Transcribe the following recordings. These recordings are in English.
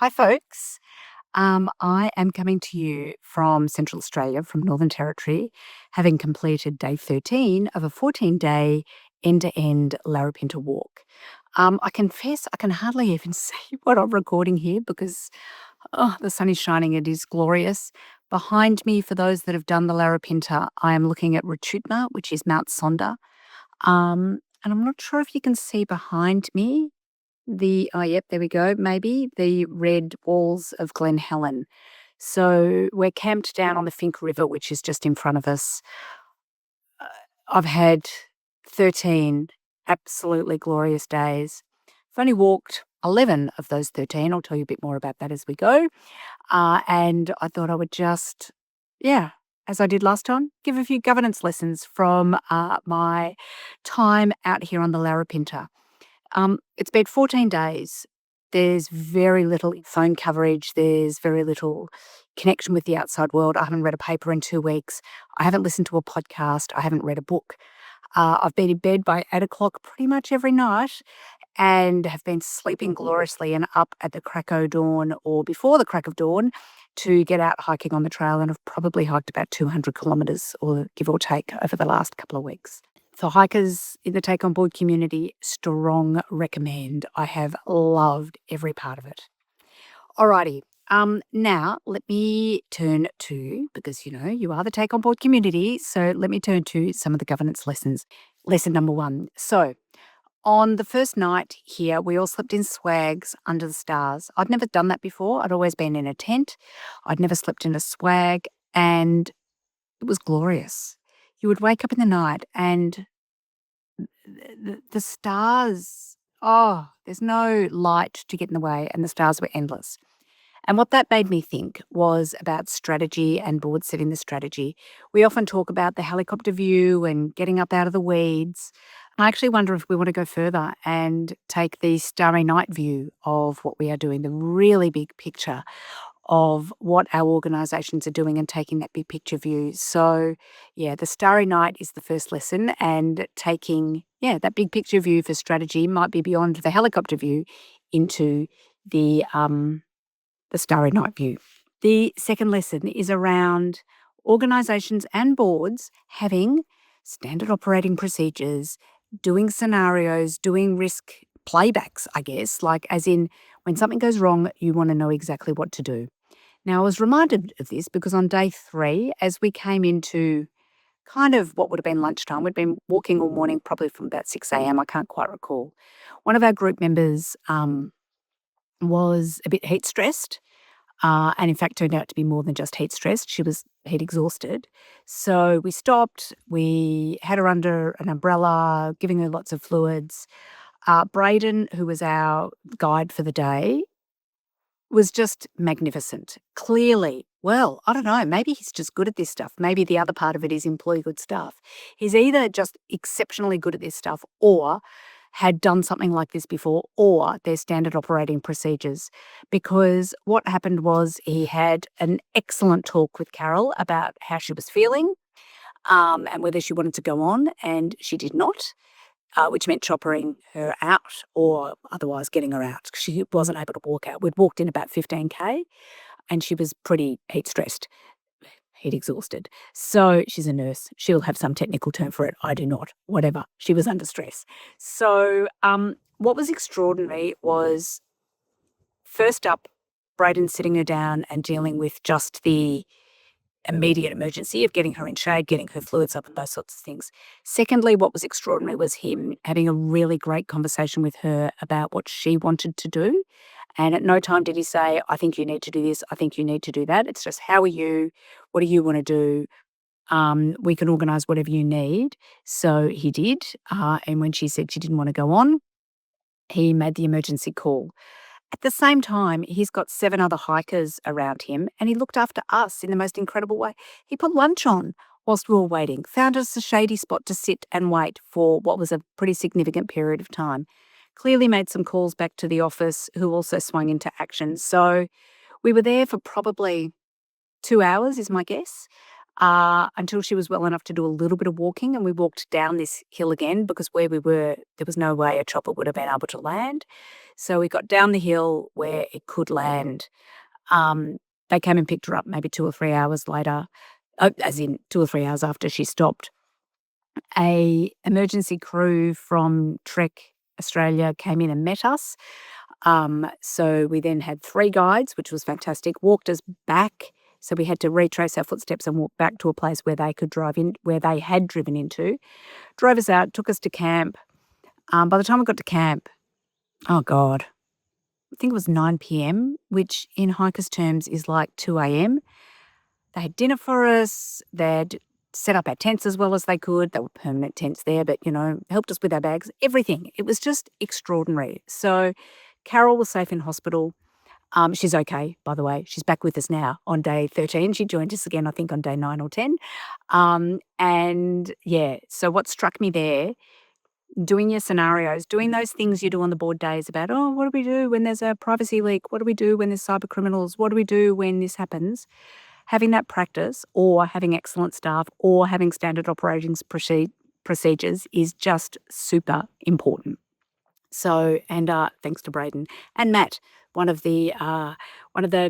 Hi, folks. I am coming to you from Central Australia, from Northern Territory, having completed day 13 of a 14-day end-to-end Larapinta walk. I confess I can hardly even see what I'm recording here because the sun is shining. It is glorious. Behind me, for those that have done the Larapinta, I am looking at Rachutma, which is Mount Sonder. And I'm not sure if you can see behind me yep, there we go, maybe the red walls of Glen Helen. So we're camped down on the Finke River, which is just in front of us. I've had 13 absolutely glorious days. I've only walked 11 of those 13. I'll tell you a bit more about that as we go. And I thought I would just, as I did last time, give a few governance lessons from my time out here on the Larapinta. It's been 14 days. There's very little phone coverage. There's very little connection with the outside world. I haven't read a paper in 2 weeks. I haven't listened to a podcast. I haven't read a book. I've been in bed by 8 o'clock pretty much every night and have been sleeping gloriously and up at the crack o' dawn or before the crack of dawn to get out hiking on the trail, and I've probably hiked about 200 kilometres or give or take over the last couple of weeks. For hikers in the Take On Board community, strong recommend. I have loved every part of it. Alrighty. Now let me turn to, because you are the Take On Board community, so let me turn to some of the governance lessons. Lesson number 1. So on the first night here, we all slept in swags under the stars. I'd never done that before. I'd always been in a tent. I'd never slept in a swag, and it was glorious. You would wake up in the night and the stars, there's no light to get in the way, and the stars were endless. And what that made me think was about strategy and board setting the strategy. We often talk about the helicopter view and getting up out of the weeds. I actually wonder if we want to go further and take the starry night view of what we are doing, the really big picture of what our organisations are doing and taking that big picture view. So, the starry night is the first lesson, and taking, that big picture view for strategy might be beyond the helicopter view into the starry night view. The second lesson is around organisations and boards having standard operating procedures, doing scenarios, doing risk playbacks, I guess, like as in when something goes wrong, you want to know exactly what to do. Now, I was reminded of this because on day 3, as we came into kind of what would have been lunchtime, we'd been walking all morning, probably from about 6 a.m., I can't quite recall. One of our group members was a bit heat stressed, and in fact turned out to be more than just heat stressed. She was heat exhausted. So we stopped, we had her under an umbrella, giving her lots of fluids. Braden, who was our guide for the day, was just magnificent. Clearly, well, I don't know, maybe he's just good at this stuff. Maybe the other part of it is employ good stuff. He's either just exceptionally good at this stuff or had done something like this before, or their standard operating procedures. Because what happened was he had an excellent talk with Carol about how she was feeling, and whether she wanted to go on, and she did not. Which meant choppering her out or otherwise getting her out. She wasn't able to walk out. We'd walked in about 15K and she was pretty heat stressed, heat exhausted. So she's a nurse. She'll have some technical term for it. I do not. Whatever. She was under stress. So what was extraordinary was, first up, Braden sitting her down and dealing with just the immediate emergency of getting her in shade, getting her fluids up and those sorts of things. Secondly, what was extraordinary was him having a really great conversation with her about what she wanted to do. And at no time did he say, I think you need to do this, I think you need to do that. It's just, how are you? What do you want to do? We can organise whatever you need. So he did. And when she said she didn't want to go on, he made the emergency call. At the same time, he's got 7 other hikers around him, and he looked after us in the most incredible way. He put lunch on whilst we were waiting, found us a shady spot to sit and wait for what was a pretty significant period of time. Clearly made some calls back to the office, who also swung into action. So we were there for probably 2 hours, is my guess. until she was well enough to do a little bit of walking, and we walked down this hill again because where we were, there was no way a chopper would have been able to land. So we got down the hill where it could land. Um, they came and picked her up maybe 2 or 3 hours later, as in 2 or 3 hours after she stopped. A emergency crew from Trek Australia came in and met us. So we then had 3 guides, which was fantastic, walked us back. So we had to retrace our footsteps and walk back to a place where they could drive in, where they had driven into, drove us out, took us to camp. By the time we got to camp, oh God, I think it was 9 p.m., which in hikers' terms is like 2 a.m. They had dinner for us. They'd set up our tents as well as they could. They were permanent tents there, but, helped us with our bags, everything. It was just extraordinary. So Carol was safe in hospital. She's okay, by the way. She's back with us now on day 13. She joined us again, I think, on day 9 or 10. So what struck me there, doing your scenarios, doing those things you do on the board days about, what do we do when there's a privacy leak? What do we do when there's cyber criminals? What do we do when this happens? Having that practice, or having excellent staff, or having standard operating procedures is just super important. So, and thanks to Braden and Matt, one of the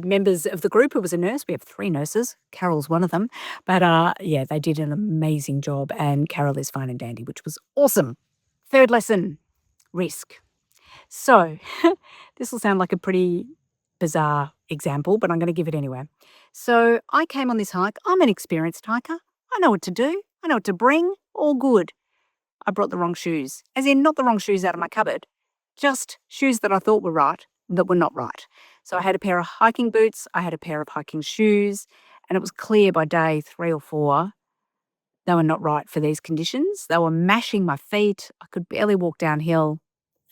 members of the group who was a nurse. We have 3 nurses. Carol's one of them. But they did an amazing job, and Carol is fine and dandy, which was awesome. Third lesson, risk. So this will sound like a pretty bizarre example, but I'm going to give it anyway. So I came on this hike. I'm an experienced hiker. I know what to do. I know what to bring. All good. I brought the wrong shoes, as in not the wrong shoes out of my cupboard, just shoes that I thought were right that were not right. So I had a pair of hiking boots, I had a pair of hiking shoes, and it was clear by day 3 or 4 they were not right for these conditions. They were mashing my feet. I could barely walk downhill.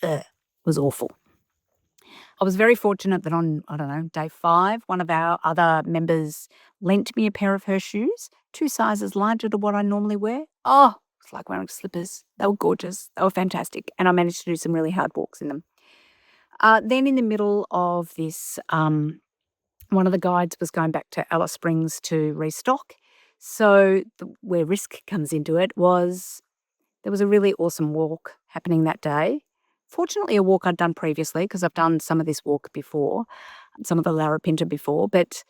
It was awful. I was very fortunate that on, day 5, one of our other members lent me a pair of her shoes, 2 sizes larger than what I normally wear. Oh, it's like wearing slippers. They were gorgeous. They were fantastic. And I managed to do some really hard walks in them. Then in the middle of this, one of the guides was going back to Alice Springs to restock. So where risk comes into it was there was a really awesome walk happening that day. Fortunately, a walk I'd done previously because I've done some of this walk before, some of the Larapinta before, but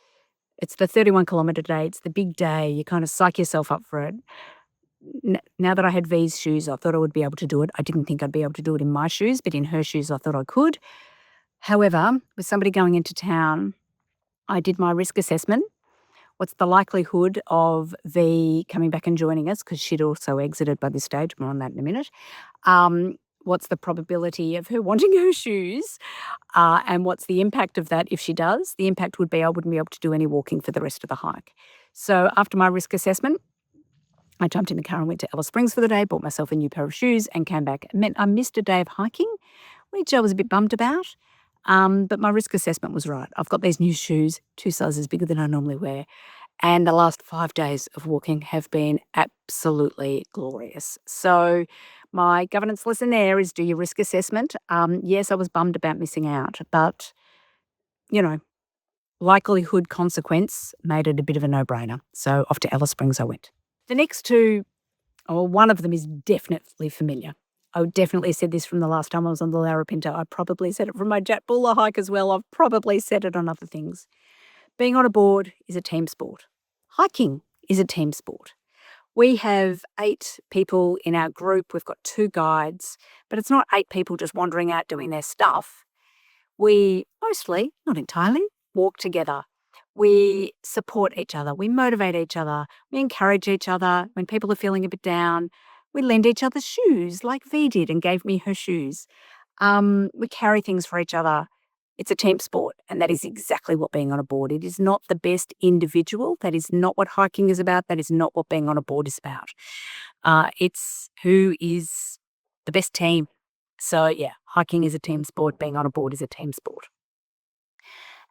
it's the 31-kilometre day. It's the big day. You kind of psych yourself up for it. Now that I had V's shoes, I thought I would be able to do it. I didn't think I'd be able to do it in my shoes, but in her shoes, I thought I could. However, with somebody going into town, I did my risk assessment. What's the likelihood of V coming back and joining us? Because she'd also exited by this stage. More on that in a minute. What's the probability of her wanting her shoes? And what's the impact of that if she does? The impact would be I wouldn't be able to do any walking for the rest of the hike. So after my risk assessment, I jumped in the car and went to Alice Springs for the day, bought myself a new pair of shoes and came back. It meant I missed a day of hiking, which I was a bit bummed about. But my risk assessment was right. I've got these new shoes, 2 sizes bigger than I normally wear. And the last 5 days of walking have been absolutely glorious. So my governance lesson there is do your risk assessment. Yes, I was bummed about missing out, but, likelihood consequence made it a bit of a no-brainer. So off to Alice Springs I went. The next 2, one of them is definitely familiar. I definitely said this from the last time I was on the Larapinta. I probably said it from my Jatbulla hike as well. I've probably said it on other things. Being on a board is a team sport. Hiking is a team sport. We have 8 people in our group. We've got 2 guides, but it's not 8 people just wandering out doing their stuff. We mostly, not entirely, walk together. We support each other. We motivate each other. We encourage each other. When people are feeling a bit down, we lend each other shoes like V did and gave me her shoes. We carry things for each other. It's a team sport, and that is exactly what being on a board. It is not the best individual. That is not what hiking is about. That is not what being on a board is about. It's who is the best team. So, yeah, hiking is a team sport. Being on a board is a team sport.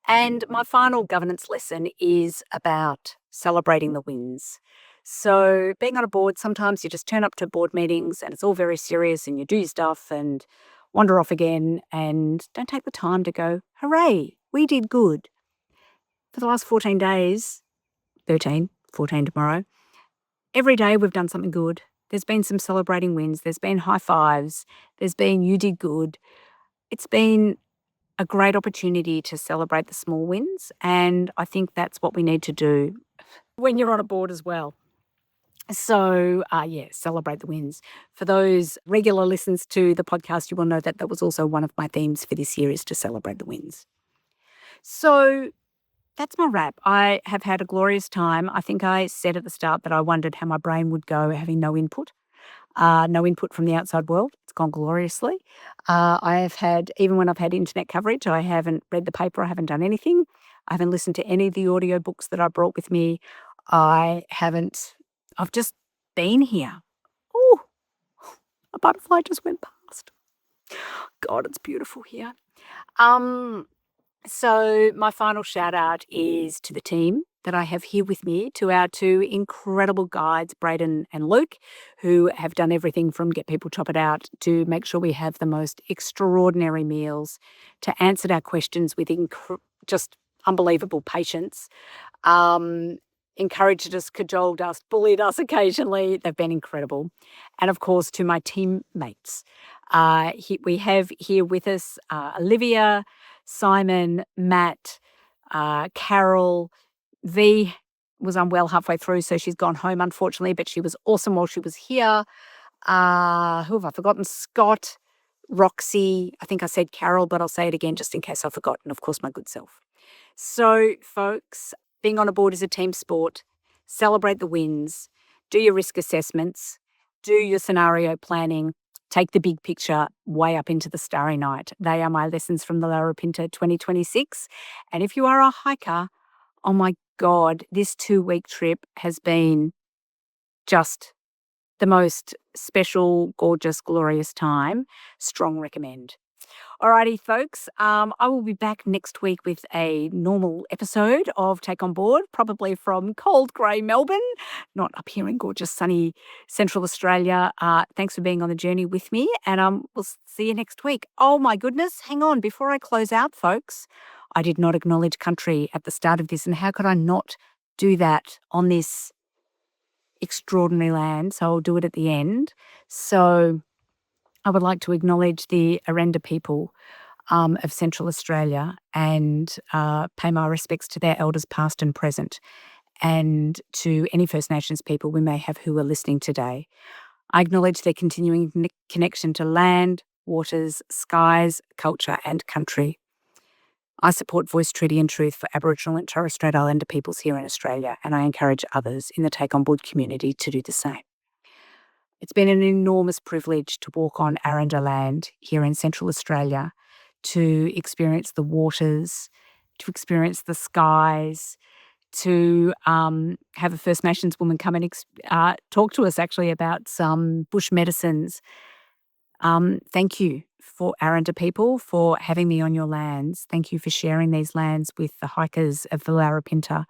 And my final governance lesson is about celebrating the wins. So being on a board, sometimes you just turn up to board meetings and it's all very serious and you do your stuff and wander off again and don't take the time to go, hooray, we did good. For the last 14 days, 13, 14 tomorrow. Every day we've done something good. There's been some celebrating wins. There's been high fives. There's been you did good. It's been a great opportunity to celebrate the small wins, and I think that's what we need to do when you're on a board as well. So, celebrate the wins. For those regular listeners to the podcast, you will know that that was also one of my themes for this year is to celebrate the wins. So that's my wrap. I have had a glorious time. I think I said at the start that I wondered how my brain would go having no input from the outside world. It's gone gloriously. I have had, even when I've had internet coverage, I haven't read the paper, I haven't done anything. I haven't listened to any of the audiobooks that I brought with me. I've just been here. Oh, a butterfly just went past. God, it's beautiful here. So my final shout out is to the team that I have here with me, to our two incredible guides, Braden and Luke, who have done everything from get people chop it out to make sure we have the most extraordinary meals, to answer our questions with just unbelievable patience, encouraged us, cajoled us, bullied us occasionally. They've been incredible. And of course, to my teammates. We have here with us Olivia, Simon, Matt, Carol. V was unwell halfway through, so she's gone home, unfortunately, but she was awesome while she was here. Who have I forgotten? Scott, Roxy. I think I said Carol, but I'll say it again just in case I've forgotten. Of course, my good self. So, folks, being on a board is a team sport. Celebrate the wins. Do your risk assessments. Do your scenario planning. Take the big picture way up into the starry night. They are my lessons from the Larapinta 2026. And if you are a hiker, oh my God, this 2-week trip has been just the most special, gorgeous, glorious time. Strong recommend. Alrighty, folks. I will be back next week with a normal episode of Take On Board, probably from cold grey Melbourne, not up here in gorgeous sunny Central Australia. Thanks for being on the journey with me, and we'll see you next week. Oh my goodness, hang on. Before I close out, folks, I did not acknowledge country at the start of this, and how could I not do that on this extraordinary land? So I'll do it at the end. So I would like to acknowledge the Arrernte people of Central Australia and pay my respects to their elders past and present, and to any First Nations people we may have who are listening today. I acknowledge their continuing connection to land, waters, skies, culture and country. I support Voice, Treaty and Truth for Aboriginal and Torres Strait Islander peoples here in Australia, and I encourage others in the Take On Board community to do the same. It's been an enormous privilege to walk on Arrernte land here in Central Australia, to experience the waters, to experience the skies, to have a First Nations woman come and talk to us actually about some bush medicines. Thank you for Arrernte people for having me on your lands. Thank you for sharing these lands with the hikers of the Larapinta.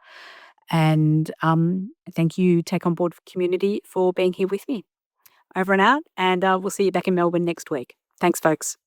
And thank you, Take On Board community, for being here with me. Over and out, and we'll see you back in Melbourne next week. Thanks, folks.